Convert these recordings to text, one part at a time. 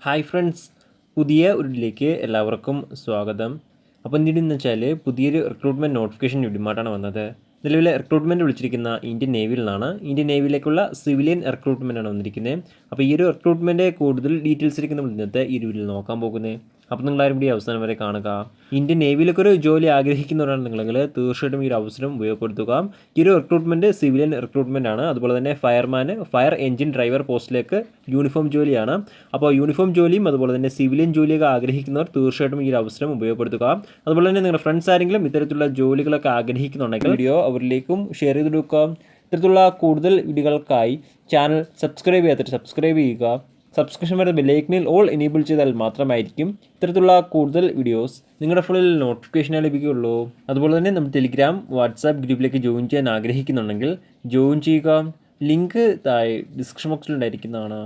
Hi friends, പുതിയ ഒരിതിലേക്ക് എല്ലാവർക്കും സ്വാഗതം. അപ്പോൾ എന്തിനെന്ന് വെച്ചാൽ പുതിയൊരു റിക്രൂട്ട്മെൻറ്റ് നോട്ടിഫിക്കേഷൻ ഇടുമായിട്ടാണ് വന്നത്. നിലവിലെ റിക്രൂട്ട്മെൻറ്റ് വിളിച്ചിരിക്കുന്ന ഇന്ത്യൻ നേവിയിൽ നിന്നാണ്. ഇന്ത്യൻ നേവിയിലേക്കുള്ള സിവിലിയൻ റിക്രൂട്ട്മെൻറ്റാണ് വന്നിരിക്കുന്നത്. അപ്പോൾ ഈ ഒരു റിക്രൂട്ട്മെൻറ്റ് കൂടുതൽ ഡീറ്റെയിൽസ് ഇരിക്കുന്ന ഇന്നത്തെ ഈ വീഡിയോയിൽ നോക്കാൻ പോകുന്നത്. അപ്പോൾ നിങ്ങളാരും കൂടി അവസാനം വരെ കാണുക. ഇന്ത്യൻ നേവിയിലൊക്കെ ഒരു ജോലി ആഗ്രഹിക്കുന്നവരാണ് നിങ്ങളെങ്കിൽ തീർച്ചയായിട്ടും ഈ ഒരു അവസരം ഉപയോഗപ്പെടുത്തുക. ഈ ഒരു റിക്രൂട്ട്മെൻറ്റ് സിവിലിയൻ റിക്രൂട്ട്മെൻറ്റ് ആണ്. അതുപോലെ തന്നെ ഫയർ എഞ്ചിൻ ഡ്രൈവർ പോസ്റ്റിലേക്ക് യൂണിഫോം ജോലിയാണ്. അപ്പോൾ യൂണിഫോം ജോലിയും അതുപോലെ തന്നെ സിവിലിയൻ ജോലിയൊക്കെ ആഗ്രഹിക്കുന്നവർ തീർച്ചയായിട്ടും ഈ ഒരു അവസരം ഉപയോഗപ്പെടുത്തുക. അതുപോലെ തന്നെ നിങ്ങളുടെ ഫ്രണ്ട്സ് ആരെങ്കിലും ഇത്തരത്തിലുള്ള ജോലികളൊക്കെ ആഗ്രഹിക്കുന്നുണ്ടെങ്കിൽ വീഡിയോ അവരിലേക്കും ഷെയർ ചെയ്ത് കൊടുക്കുക. ഇത്തരത്തിലുള്ള കൂടുതൽ വീഡിയോകൾക്കായി ചാനൽ സബ്സ്ക്രൈബ് ചെയ്യാത്ത സബ്സ്ക്രൈബ് ചെയ്യുക. സബ്സ്ക്രിപ്ഷൻ വരുന്ന ബെല്ലൈക്കനിൽ ഓൾ എനേബിൾ ചെയ്താൽ മാത്രമായിരിക്കും ഇത്തരത്തിലുള്ള കൂടുതൽ വീഡിയോസ് നിങ്ങളുടെ ഫോണിൽ നോട്ടിഫിക്കേഷനായി ലഭിക്കുകയുള്ളൂ. അതുപോലെ തന്നെ നമ്മുടെ ടെലിഗ്രാം വാട്സാപ്പ് ഗ്രൂപ്പിലേക്ക് ജോയിൻ ചെയ്യാൻ ആഗ്രഹിക്കുന്നുണ്ടെങ്കിൽ ജോയിൻ ചെയ്യുക. ലിങ്ക് താഴെ ഡിസ്ക്രിപ്ഷൻ ബോക്സിൽ ഉണ്ടായിരിക്കുന്നതാണ്.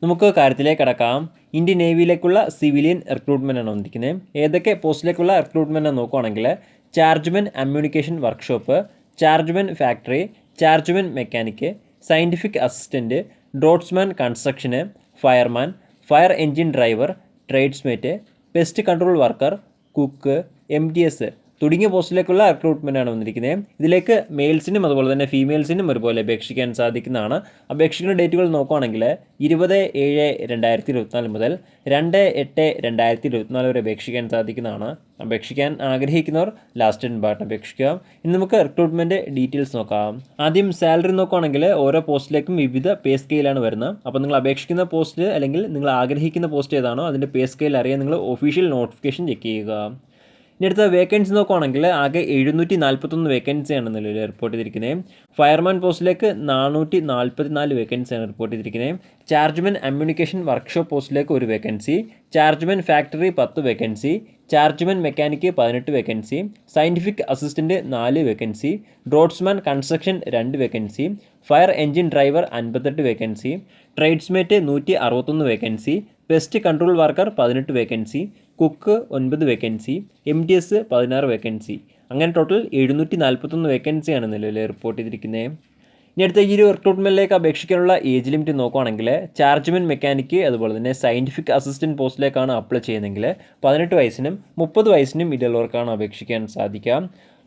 നമുക്ക് കാര്യത്തിലേക്ക് കടക്കാം. ഇന്ത്യൻ നേവിയിലേക്കുള്ള സിവിലിയൻ റിക്രൂട്ട്മെൻ്റ് ആണ് വന്നിരിക്കുന്നത്. ഏതൊക്കെ പോസ്റ്റിലേക്കുള്ള റിക്രൂട്ട്മെൻറ്റ് നോക്കുകയാണെങ്കിൽ chargemen communication workshop, chargemen factory, chargemen mechanic, scientific assistant, draughtsman construction, fireman, fire engine driver, tradesmate, pest control worker, cook, MTS തുടങ്ങിയ പോസ്റ്റിലേക്കുള്ള റിക്രൂട്ട്മെൻറ്റാണ് വന്നിരിക്കുന്നത്. ഇതിലേക്ക് മെയിൽസിനും അതുപോലെ തന്നെ ഫീമെയിൽസിനും ഒരുപോലെ അപേക്ഷിക്കാൻ സാധിക്കുന്നതാണ്. അപേക്ഷിക്കുന്ന ഡേറ്റുകൾ നോക്കുകയാണെങ്കിൽ 20/7/2024 മുതൽ 2/8/2024 വരെ അപേക്ഷിക്കാൻ സാധിക്കുന്നതാണ്. അപേക്ഷിക്കാൻ ആഗ്രഹിക്കുന്നവർ ലാസ്റ്റ് ബാട്ട് അപേക്ഷിക്കുക. ഇനി നമുക്ക് റിക്രൂട്ട്മെൻറ്റ് ഡീറ്റെയിൽസ് നോക്കാം. ആദ്യം സാലറി നോക്കുകയാണെങ്കിൽ ഓരോ പോസ്റ്റിലേക്കും വിവിധ പേ സ്കെയിലാണ് വരുന്നത്. അപ്പോൾ നിങ്ങൾ അപേക്ഷിക്കുന്ന പോസ്റ്റ് അല്ലെങ്കിൽ നിങ്ങൾ ആഗ്രഹിക്കുന്ന പോസ്റ്റ് ഏതാണോ അതിൻ്റെ പേ സ്കെയിൽ അറിയാൻ നിങ്ങൾ ഒഫീഷ്യൽ നോട്ടിഫിക്കേഷൻ ചെക്ക് ചെയ്യുക. ഇനി അടുത്ത വേക്കൻസി നോക്കുകയാണെങ്കിൽ ആകെ 741 വേക്കൻസിയാണ് നിലവിൽ റിപ്പോർട്ട് ചെയ്തിരിക്കുന്നത്. ഫയർമാൻ പോസ്റ്റിലേക്ക് 444 വേക്കൻസിയാണ് റിപ്പോർട്ട് ചെയ്തിരിക്കുന്നത്. ചാർജ്മെൻ കമ്മ്യൂണിക്കേഷൻ വർക്ക്ഷോപ്പ് പോസ്റ്റിലേക്ക് 1 vacancy, chargemen factory 10 vacancy, chargemen mechanic 18 vacancy, scientific assistant 4 vacancy, draughtsman construction 2 vacancy, fire engine driver 58 vacancy, tradesmate 161 vacancy, pest control worker 18 vacancy, cook 9 vacancy, MTS 16 vacancy. അങ്ങനെ total 741 വേക്കൻസിയാണ് നിലവിൽ report ചെയ്തിരിക്കുന്നത്. ഇനി അടുത്ത ഈ ഒരു റിക്രൂട്ട്മെൻറ്റിലേക്ക് അപേക്ഷിക്കാനുള്ള ഏജ് ലിമിറ്റ് നോക്കുകയാണെങ്കിൽ ചാർജ്മെൻ മെക്കാനിക്ക് അതുപോലെ തന്നെ സയൻറ്റിഫിക് അസിസ്റ്റൻറ്റ് പോസ്റ്റിലേക്കാണ് അപ്ലൈ ചെയ്യുന്നതെങ്കിൽ 18 വയസ്സിനും 30 വയസ്സിനും ഇടയിലുള്ളവർക്കാണ് അപേക്ഷിക്കാൻ സാധിക്കുക.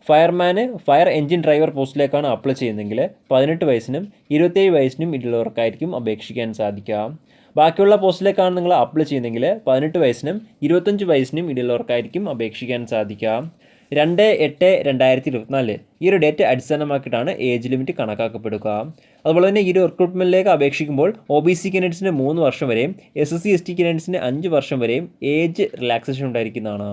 ഫയർമാന് ഫയർ എഞ്ചിൻ ഡ്രൈവർ പോസ്റ്റിലേക്കാണ് അപ്ലൈ ചെയ്യുന്നതെങ്കിൽ 18 വയസ്സിനും 27 വയസ്സിനും ഇടയിലുള്ളവർക്കായിരിക്കും അപേക്ഷിക്കാൻ സാധിക്കുക. ബാക്കിയുള്ള പോസ്റ്റിലേക്കാണ് നിങ്ങൾ അപ്ലൈ ചെയ്യുന്നതെങ്കിൽ 18 വയസ്സിനും 25 വയസ്സിനും ഇടയിലുള്ളവർക്കായിരിക്കും അപേക്ഷിക്കാൻ സാധിക്കുക. 2/8/2024 ഈ ഒരു ഡേറ്റ് അടിസ്ഥാനമാക്കിയിട്ടാണ് ഏജ് ലിമിറ്റ് കണക്കാക്കപ്പെടുക. അതുപോലെ തന്നെ ഈ ഒരു റിക്രൂട്ട്മെൻറ്റിലേക്ക് അപേക്ഷിക്കുമ്പോൾ OBC കാൻഡിഡേറ്റ്സിന് 3 വർഷം വരെയും SC/ST കാൻഡിഡേറ്റ്സിന് 5 വർഷം വരെയും ഏജ് റിലാക്സേഷൻ ഉണ്ടായിരിക്കുന്നതാണ്.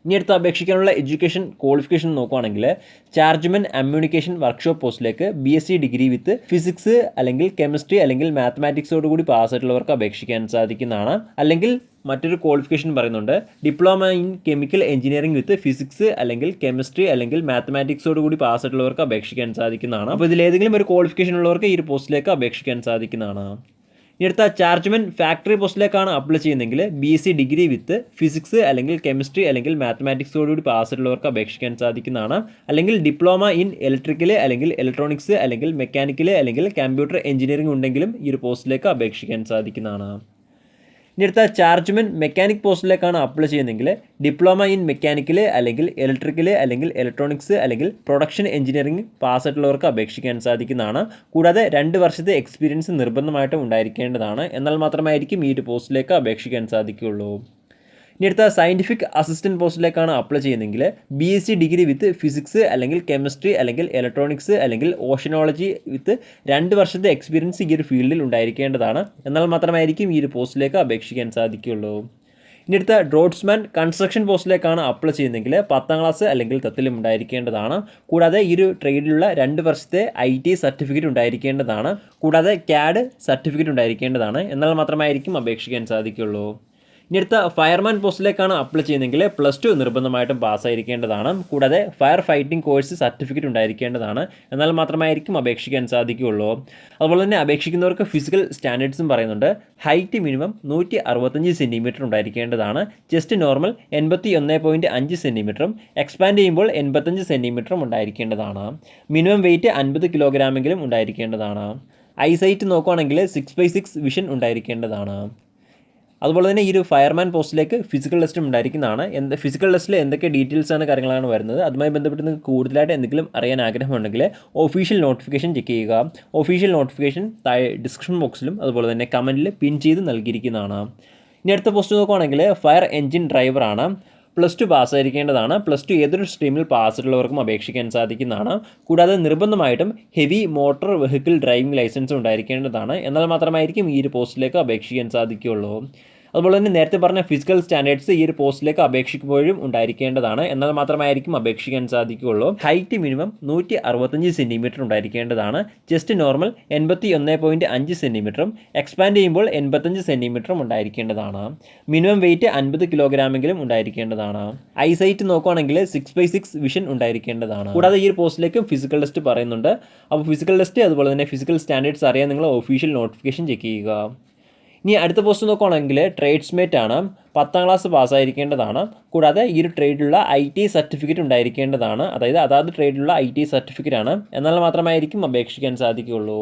ഇനി അടുത്ത് അപേക്ഷിക്കാനുള്ള എഡ്യൂക്കേഷൻ ക്വാളിഫിക്കേഷൻ നോക്കുകയാണെങ്കിൽ ചാർജ്മെൻ കമ്മ്യൂണിക്കേഷൻ വർക്ക്ഷോപ്പ് പോസ്റ്റിലേക്ക് BSc ഡിഗ്രി വിത്ത് ഫിസിക്സ് അല്ലെങ്കിൽ കെമിസ്ട്രി അല്ലെങ്കിൽ മാത്തമാറ്റിക്സോട് കൂടി പാസ്സായിട്ടുള്ളവർക്ക് അപേക്ഷിക്കാൻ സാധിക്കുന്നതാണ്. അല്ലെങ്കിൽ മറ്റൊരു ക്വാളിഫിക്കേഷൻ പറയുന്നുണ്ട് diploma in chemical engineering with physics അല്ലെങ്കിൽ കെമിസ്ട്രി അല്ലെങ്കിൽ മാത്തമാറ്റിക്സോട് കൂടി പാസ്സായിട്ടുള്ളവർക്ക് അപേക്ഷിക്കാൻ സാധിക്കുന്നതാണ്. അപ്പോൾ ഇതിലേതെങ്കിലും ഒരു ക്വാളിഫിക്കേഷൻ ഉള്ളവർക്ക് ഈ ഒരു പോസ്റ്റിലേക്ക് അപേക്ഷിക്കാൻ സാധിക്കുന്നതാണ്. ഇനി അടുത്ത ചാർജ്മെൻ ഫാക്ടറി പോസ്റ്റിലേക്കാണ് അപ്ലൈ ചെയ്യുന്നതെങ്കിൽ BSc ഡിഗ്രി വിത്ത് ഫിസിക്സ് അല്ലെങ്കിൽ കെമിസ്ട്രി അല്ലെങ്കിൽ മാത്തമാറ്റിക്സോടുകൂടി പാസ്സായിട്ടുള്ളവർക്ക് അപേക്ഷിക്കാൻ സാധിക്കുന്നതാണ്. അല്ലെങ്കിൽ ഡിപ്ലോമ ഇൻ ഇലക്ട്രിക്കൽ അല്ലെങ്കിൽ ഇലക്ട്രോണിക്സ് അല്ലെങ്കിൽ മെക്കാനിക്കൽ അല്ലെങ്കിൽ കമ്പ്യൂട്ടർ എഞ്ചിനീയറിംഗ് ഉണ്ടെങ്കിലും ഈ ഒരു പോസ്റ്റിലേക്ക് അപേക്ഷിക്കാൻ സാധിക്കുന്നതാണ്. ഇനി അടുത്ത ചാർജ്മെൻ മെക്കാനിക് പോസ്റ്റിലേക്കാണ് അപ്ലൈ ചെയ്യുന്നതെങ്കിൽ ഡിപ്ലോമ ഇൻ മെക്കാനിക്കൽ അല്ലെങ്കിൽ ഇലക്ട്രിക്കൽ അല്ലെങ്കിൽ ഇലക്ട്രോണിക്സ് അല്ലെങ്കിൽ പ്രൊഡക്ഷൻ എഞ്ചിനീയറിംഗ് പാസ്സായിട്ടുള്ളവർക്ക് അപേക്ഷിക്കാൻ സാധിക്കുന്നതാണ്. കൂടാതെ 2 വർഷത്തെ എക്സ്പീരിയൻസ് നിർബന്ധമായിട്ടും ഉണ്ടായിരിക്കേണ്ടതാണ്. എന്നാൽ മാത്രമായിരിക്കും ഈ ഒരു പോസ്റ്റിലേക്ക് അപേക്ഷിക്കാൻ സാധിക്കുകയുള്ളൂ. ഇനി അടുത്ത സയൻറ്റിഫിക് അസിസ്റ്റൻറ്റ് പോസ്റ്റിലേക്കാണ് അപ്ലൈ ചെയ്യുന്നതെങ്കിൽ BSc ഡിഗ്രി വിത്ത് ഫിസിക്സ് അല്ലെങ്കിൽ കെമിസ്ട്രി അല്ലെങ്കിൽ ഇലക്ട്രോണിക്സ് അല്ലെങ്കിൽ ഓഷനോളജി വിത്ത് 2 വർഷത്തെ എക്സ്പീരിയൻസ് ഈ ഒരു ഫീൽഡിൽ ഉണ്ടായിരിക്കേണ്ടതാണ്. എന്നാൽ മാത്രമായിരിക്കും ഈ ഒരു പോസ്റ്റിലേക്ക് അപേക്ഷിക്കാൻ സാധിക്കുകയുള്ളൂ. ഇനി അടുത്ത ഡ്രോട്ട്സ്മാൻ കൺസ്ട്രക്ഷൻ പോസ്റ്റിലേക്കാണ് അപ്ലൈ ചെയ്യുന്നതെങ്കിൽ 10ാം ക്ലാസ് അല്ലെങ്കിൽ തത്തിലും ഉണ്ടായിരിക്കേണ്ടതാണ്. കൂടാതെ ഈ ഒരു ട്രേഡിലുള്ള 2 വർഷത്തെ IT സർട്ടിഫിക്കറ്റ് ഉണ്ടായിരിക്കേണ്ടതാണ്. കൂടാതെ CAD സർട്ടിഫിക്കറ്റ് ഉണ്ടായിരിക്കേണ്ടതാണ്. എന്നാൽ മാത്രമായിരിക്കും അപേക്ഷിക്കാൻ സാധിക്കുകയുള്ളൂ. ഇനി അടുത്ത ഫയർമാൻ പോസ്റ്റിലേക്കാണ് അപ്ലൈ ചെയ്യുന്നതെങ്കിൽ +2 നിർബന്ധമായിട്ടും പാസ്സായിരിക്കേണ്ടതാണ്. കൂടാതെ ഫയർ ഫൈറ്റിംഗ് കോഴ്സ് സർട്ടിഫിക്കറ്റ് ഉണ്ടായിരിക്കേണ്ടതാണ്. എന്നാൽ മാത്രമായിരിക്കും അപേക്ഷിക്കാൻ സാധിക്കുകയുള്ളൂ. അതുപോലെ തന്നെ അപേക്ഷിക്കുന്നവർക്ക് ഫിസിക്കൽ സ്റ്റാൻഡേർഡ്സും പറയുന്നുണ്ട്. ഹൈറ്റ് മിനിമം 165 സെൻറ്റിമീറ്റർ ഉണ്ടായിരിക്കേണ്ടതാണ്. ചെസ്റ്റ് നോർമൽ 81.5 സെൻറ്റിമീറ്ററും എക്സ്പാൻഡ് ചെയ്യുമ്പോൾ 85 സെൻറ്റിമീറ്ററും ഉണ്ടായിരിക്കേണ്ടതാണ്. മിനിമം വെയിറ്റ് 50 കിലോഗ്രാമെങ്കിലും ഉണ്ടായിരിക്കേണ്ടതാണ്. ഐസൈറ്റ് നോക്കുകയാണെങ്കിൽ 6/6 വിഷൻ ഉണ്ടായിരിക്കേണ്ടതാണ്. അതുപോലെ തന്നെ ഈ ഒരു ഫയർമാൻ പോസ്റ്റിലേക്ക് ഫിസിക്കൽ ടെസ്റ്റും ഉണ്ടായിരിക്കുന്നതാണ്. ഫിസിക്കൽ ടെസ്റ്റിൽ എന്തൊക്കെ ഡീറ്റെയിൽസാണ് കാര്യങ്ങളാണ് വരുന്നത്, അതുമായി ബന്ധപ്പെട്ട് നിങ്ങൾക്ക് കൂടുതലായിട്ട് എന്തെങ്കിലും അറിയാൻ ആഗ്രഹമുണ്ടെങ്കിൽ ഒഫീഷ്യൽ നോട്ടിഫിക്കേഷൻ ചെക്ക് ചെയ്യുക. ഒഫീഷ്യൽ നോട്ടിഫിക്കേഷൻ താഴെ ഡിസ്ക്രിപ്ഷൻ ബോക്സിലും അതുപോലെ തന്നെ കമൻറ്റിൽ പിൻ ചെയ്ത് നൽകിയിരിക്കുന്നതാണ്. ഇനി അടുത്ത പോസ്റ്റ് നോക്കുകയാണെങ്കിൽ ഫയർ എൻജിൻ ഡ്രൈവറാണ്. +2 പാസ്സായിരിക്കേണ്ടതാണ്. +2 ഏതൊരു സ്ട്രീമിൽ പാസ്സുള്ളവർക്കും അപേക്ഷിക്കാൻ സാധിക്കുന്നതാണ്. കൂടാതെ നിർബന്ധമായിട്ടും heavy motor vehicle driving licence ഉണ്ടായിരിക്കേണ്ടതാണ്. എന്നാൽ മാത്രമായിരിക്കും ഈ ഒരു പോസ്റ്റിലേക്ക് അപേക്ഷിക്കാൻ സാധിക്കുകയുള്ളൂ. അതുപോലെ തന്നെ നേരത്തെ പറഞ്ഞ ഫിസിക്കൽ സ്റ്റാൻഡേർഡ്സ് ഈ ഒരു പോസ്റ്റിലേക്ക് അപേക്ഷിക്കുമ്പോഴും ഉണ്ടായിരിക്കേണ്ടതാണ്. എന്നാൽ മാത്രമായിരിക്കും അപേക്ഷിക്കാൻ സാധിക്കുകയുള്ളൂ. ഹൈറ്റ് മിനിമം 165 സെൻറ്റിമീറ്റർ ഉണ്ടായിരിക്കേണ്ടതാണ്. ചെസ്റ്റ് നോർമൽ 81.5 സെൻറ്റിമീറ്ററും എക്സ്പാൻഡ് ചെയ്യുമ്പോൾ 85 സെൻറ്റിമീറ്ററും ഉണ്ടായിരിക്കേണ്ടതാണ്. മിനിമം വെയിറ്റ് 50 കിലോഗ്രാമെങ്കിലും ഉണ്ടായിരിക്കേണ്ടതാണ്. ഐസൈറ്റ് നോക്കുകയാണെങ്കിൽ 6/6 വിഷൻ ഉണ്ടായിരിക്കേണ്ടതാണ്. കൂടാതെ ഈ ഒരു പോസ്റ്റിലേക്ക് ഫിസിക്കൽ ടെസ്റ്റ് പറയുന്നുണ്ട്. അപ്പോൾ ഫിസിക്കൽ ടെസ്റ്റ് അതുപോലെ തന്നെ ഫിസിക്കൽ സ്റ്റാൻഡേർഡ്സ് അറിയാൻ നിങ്ങൾ ഒഫീഷ്യൽ നോട്ടിഫിക്കേഷൻ ചെക്ക് ചെയ്യുക. ഇനി അടുത്ത പോസ്റ്റ് നോക്കുകയാണെങ്കിൽ ട്രേഡ്സ്മേറ്റ് ആണ്. 10ാം ക്ലാസ് പാസ്സായിരിക്കേണ്ടതാണ്. കൂടാതെ ഈ ഒരു ട്രേഡിലുള്ള IT സർട്ടിഫിക്കറ്റ് ഉണ്ടായിരിക്കേണ്ടതാണ്. അതായത് ട്രേഡിലുള്ള IT സർട്ടിഫിക്കറ്റ് ആണ്. എന്നാൽ മാത്രമായിരിക്കും അപേക്ഷിക്കാൻ സാധിക്കുകയുള്ളൂ.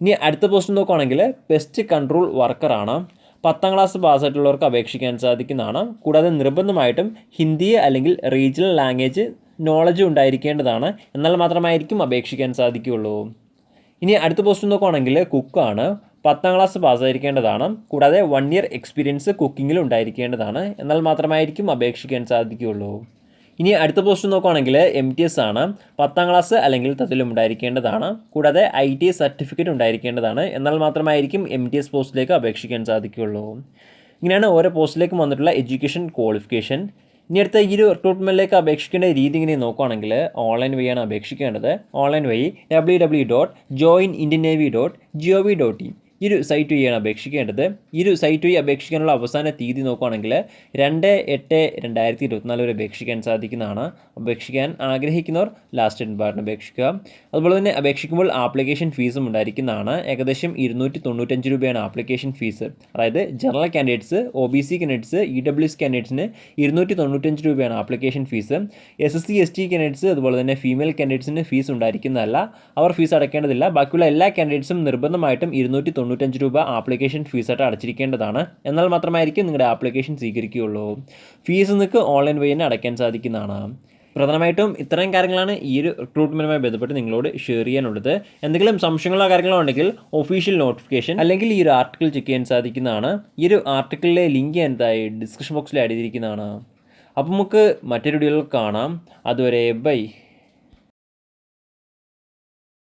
ഇനി അടുത്ത പോസ്റ്റ് നോക്കുകയാണെങ്കിൽ പെസ്റ്റ് കൺട്രോൾ വർക്കറാണ്. 10ാം ക്ലാസ് പാസ്സായിട്ടുള്ളവർക്ക് അപേക്ഷിക്കാൻ സാധിക്കുന്നതാണ്. കൂടാതെ നിർബന്ധമായിട്ടും ഹിന്ദി അല്ലെങ്കിൽ റീജിയണൽ ലാംഗ്വേജ് നോളജ് ഉണ്ടായിരിക്കേണ്ടതാണ്. എന്നാൽ മാത്രമായിരിക്കും അപേക്ഷിക്കാൻ സാധിക്കുകയുള്ളൂ. ഇനി അടുത്ത പോസ്റ്റ് നോക്കുകയാണെങ്കിൽ കുക്കാണ്. 10ാം ക്ലാസ് പാസ്സായിരിക്കേണ്ടതാണ്. കൂടാതെ 1 ഇയർ എക്സ്പീരിയൻസ് കുക്കിങ്ങിൽ ഉണ്ടായിരിക്കേണ്ടതാണ്. എന്നാൽ മാത്രമായിരിക്കും അപേക്ഷിക്കാൻ സാധിക്കുകയുള്ളൂ. ഇനി അടുത്ത പോസ്റ്റ് നോക്കുകയാണെങ്കിൽ MTS ആണ്. 10ാം ക്ലാസ് അല്ലെങ്കിൽ തത്തിലും ഉണ്ടായിരിക്കേണ്ടതാണ്. കൂടാതെ IT സർട്ടിഫിക്കറ്റ് ഉണ്ടായിരിക്കേണ്ടതാണ്. എന്നാൽ മാത്രമായിരിക്കും MTS പോസ്റ്റിലേക്ക് അപേക്ഷിക്കാൻ സാധിക്കുകയുള്ളൂ. ഇങ്ങനെയാണ് ഓരോ പോസ്റ്റിലേക്കും വന്നിട്ടുള്ള എഡ്യൂക്കേഷൻ ക്വാളിഫിക്കേഷൻ. ഇനി അടുത്ത ഈ ഒരു റിക്രൂട്ട്മെൻറ്റിലേക്ക് അപേക്ഷിക്കേണ്ട രീതി ഇങ്ങനെ നോക്കുകയാണെങ്കിൽ ഓൺലൈൻ വഴിയാണ് അപേക്ഷിക്കേണ്ടത്. ഓൺലൈൻ വഴി www.joinindiannavy.gov.in ഈ ഒരു സൈറ്റ് വഴിയാണ് അപേക്ഷിക്കേണ്ടത്. ഈ ഒരു സൈറ്റ് വഴി അപേക്ഷിക്കാനുള്ള അവസാന തീയതി നോക്കുകയാണെങ്കിൽ 2/8/2024 വരെ അപേക്ഷിക്കാൻ സാധിക്കുന്നതാണ്. അപേക്ഷിക്കാൻ ആഗ്രഹിക്കുന്നവർ ലാസ്റ്റ് ഡേറ്റിന് അപേക്ഷിക്കുക. അതുപോലെ തന്നെ അപേക്ഷിക്കുമ്പോൾ ആപ്ലിക്കേഷൻ ഫീസും ഉണ്ടായിരിക്കുന്നതാണ്. ഏകദേശം 295 രൂപയാണ് ആപ്ലിക്കേഷൻ ഫീസ്. അതായത് general candidates, OBC candidates, EWS കാൻഡിഡേറ്റ്സിന് 295 രൂപയാണ് application fees. SSC ST candidates അതുപോലെ തന്നെ ഫീമെയിൽ കാൻഡിഡേറ്റ്സിന് ഫീസ് ഉണ്ടായിരിക്കുന്നതല്ല. അവർ ഫീസ് അടയ്ക്കേണ്ടതില്ല. ബാക്കിയുള്ള എല്ലാ കാൻഡിഡേറ്റ്സും നിർബന്ധമായിട്ടും 295 രൂപ ആപ്ലിക്കേഷൻ ഫീസായിട്ട് അടച്ചിരിക്കേണ്ടതാണ്. എന്നാൽ മാത്രമായിരിക്കും നിങ്ങളുടെ ആപ്ലിക്കേഷൻ സ്വീകരിക്കുകയുള്ളൂ. ഫീസ് നിങ്ങൾക്ക് ഓൺലൈൻ വഴി തന്നെ അടയ്ക്കാൻ സാധിക്കുന്നതാണ്. പ്രധാനമായിട്ടും ഇത്തരം കാര്യങ്ങളാണ് ഈ ഒരു റിക്രൂട്ട്മെൻറ്റുമായി ബന്ധപ്പെട്ട് നിങ്ങളോട് ഷെയർ ചെയ്യാനുള്ളത്. എന്തെങ്കിലും സംശയങ്ങളോ കാര്യങ്ങളോ ഉണ്ടെങ്കിൽ ഒഫീഷ്യൽ നോട്ടിഫിക്കേഷൻ അല്ലെങ്കിൽ ഈ ഒരു ആർട്ടിക്കിൾ ചെക്ക് ചെയ്യാൻ സാധിക്കുന്നതാണ്. ഈ ഒരു ആർട്ടിക്കിളിലെ ലിങ്ക് എന്തായി ഡിസ്ക്രിപ്ഷൻ ബോക്സിൽ ആഡ് ചെയ്തിരിക്കുന്നതാണ്. അപ്പോൾ നമുക്ക് മറ്റൊരു വീഡിയോയിൽ കാണാം. അതുവരെ ബൈ.